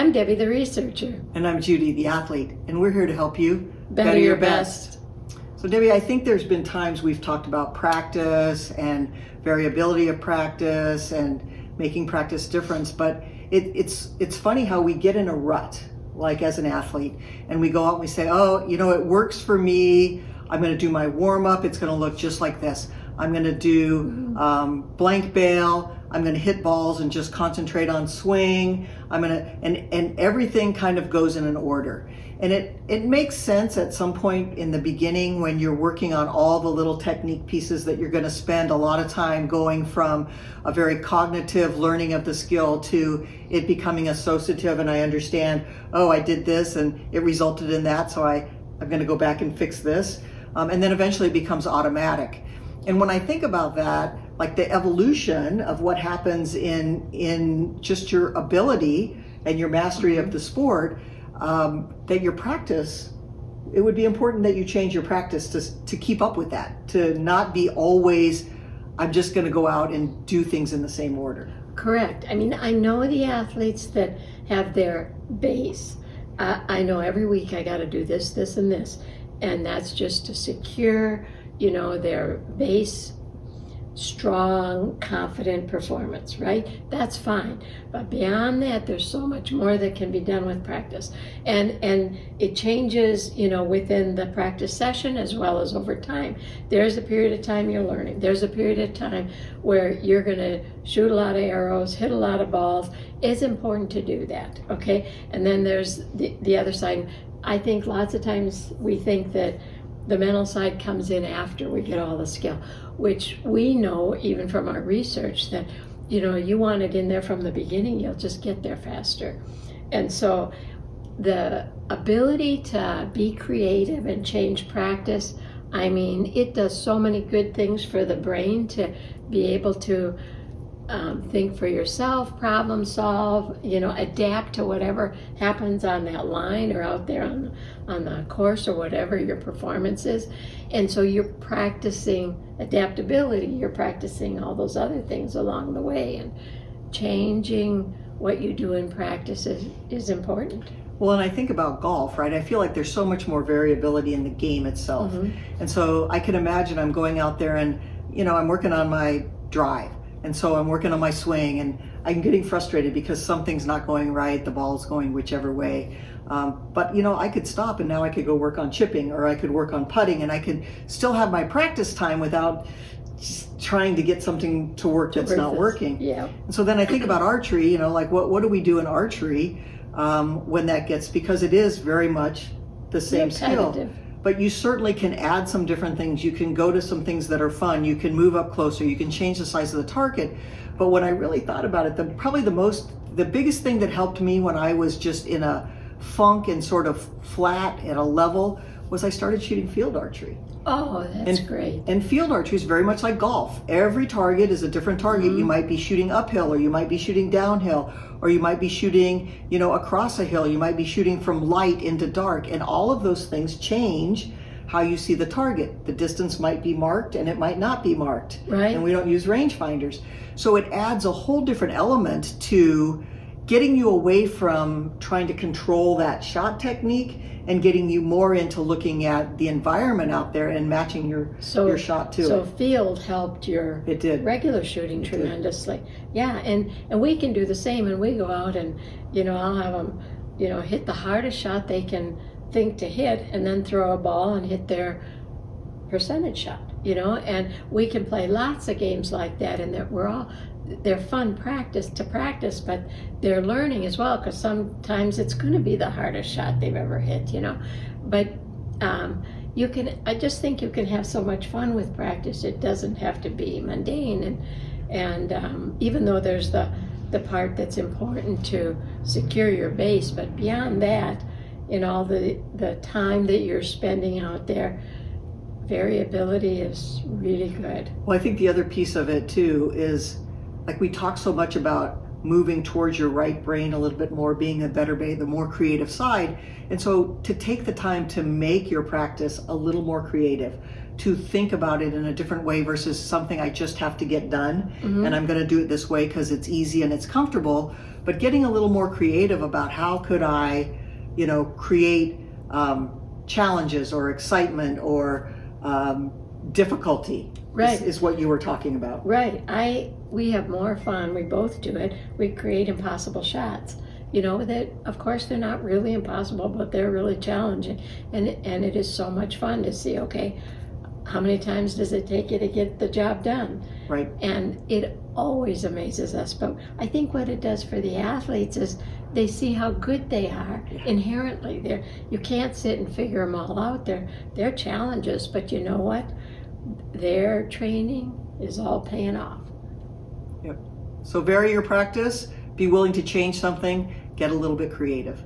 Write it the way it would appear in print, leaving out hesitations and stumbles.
I'm Debbie, the researcher. And I'm Judy, the athlete, and we're here to help you Better your best. So Debbie, I think there's been times we've talked about practice and variability of practice and making practice difference, but it's funny how we get in a rut, like as an athlete, and we go out and we say, oh, you know, it works for me. I'm going to do my warm up. It's going to look just like this. I'm going to do blank bail. I'm going to hit balls and just concentrate on swing. And everything kind of goes in an order. And it makes sense at some point in the beginning when you're working on all the little technique pieces that you're going to spend a lot of time going from a very cognitive learning of the skill to it becoming associative, and I understand, oh, I did this and it resulted in that, so I'm going to go back and fix this. And then eventually it becomes automatic. And when I think about that, like the evolution of what happens in just your ability and your mastery of the sport, that your practice, it would be important that you change your practice to keep up with that, to not be always, I'm just going to go out and do things in the same order. Correct. I mean, I know the athletes that have their base. I know every week I got to do this, this, and this. And that's just to secure, you know, their base, strong, confident performance, right? That's fine. But beyond that, there's so much more that can be done with practice. And it changes, you know, within the practice session as well as over time. There's a period of time you're learning. There's a period of time where you're going to shoot a lot of arrows, hit a lot of balls. It's important to do that, okay? And then there's the other side. I think lots of times we think that the mental side comes in after we get all the skill, which we know even from our research that, you know, you want it in there from the beginning, you'll just get there faster. And so the ability to be creative and change practice, I mean, it does so many good things for the brain to be able to think for yourself, problem solve, you know, adapt to whatever happens on that line or out there on the course or whatever your performance is. And so you're practicing adaptability, you're practicing all those other things along the way, and changing what you do in practice is important. Well, and I think about golf, right? I feel like there's so much more variability in the game itself. Mm-hmm. And so I can imagine I'm going out there and, you know, I'm working on my drive. And so I'm working on my swing and I'm getting frustrated because something's not going right, the ball's going whichever way. But you know, I could stop and now I could go work on chipping, or I could work on putting, and I could still have my practice time without just trying to get something to work that's not working. Yeah. And so then I think about archery, you know, like what do we do in archery when that gets, because it is very much the same skill. But you certainly can add some different things. You can go to some things that are fun. You can move up closer. You can change the size of the target. But when I really thought about it, the biggest thing that helped me when I was just in a funk and sort of flat at a level was I started shooting field archery. Oh, that's great. And field archery is very much like golf. Every target is a different target. You might be shooting uphill, or you might be shooting downhill, or you might be shooting, you know, across a hill. You might be shooting from light into dark. And all of those things change how you see the target. The distance might be marked and it might not be marked. Right. And we don't use rangefinders. So it adds a whole different element to getting you away from trying to control that shot technique and getting you more into looking at the environment out there and matching your shot to it. So field helped your regular shooting tremendously. Yeah, and we can do the same, and we go out and, you know, I'll have them, you know, hit the hardest shot they can think to hit, and then throw a ball and hit their percentage shot, you know, and we can play lots of games like that, and they're fun practice, but they're learning as well, because sometimes it's going to be the hardest shot they've ever hit, you know. But I just think you can have so much fun with practice. It doesn't have to be mundane, and even though there's the part that's important to secure your base, but beyond that, in all the time that you're spending out there, variability is really good. Well, I think the other piece of it too is, like, we talk so much about moving towards your right brain a little bit more, being a better the more creative side. And so to take the time to make your practice a little more creative, to think about it in a different way versus something I just have to get done, and I'm going to do it this way because it's easy and it's comfortable, but getting a little more creative about how could I, create challenges or excitement or difficulty. Right. Is what you were talking about. Right. We have more fun. We both do it. We create impossible shots. That of course they're not really impossible, but they're really challenging. And it is so much fun to see, okay, how many times does it take you to get the job done? Right. And it always amazes us. But I think what it does for the athletes is they see how good they are inherently. You can't sit and figure them all out. They're challenges, but you know what? Their training is all paying off. Yep. So vary your practice, be willing to change something, get a little bit creative.